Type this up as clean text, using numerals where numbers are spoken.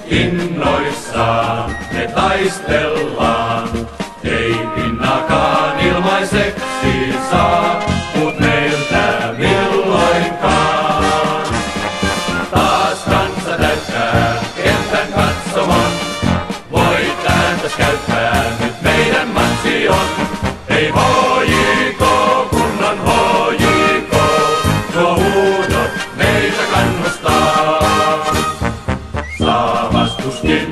innoissaan me taistellaan. Ei pinnakaan ilmaiseksi saa, mut meiltä milloinkaan. Taas kansa täyttää kentän katsomaan, voit ääntäs käyttää, nyt meidän matsi on. Ei HJK, kunnon HJK, nuo huudot meitä kannustaa. Saa vastuskin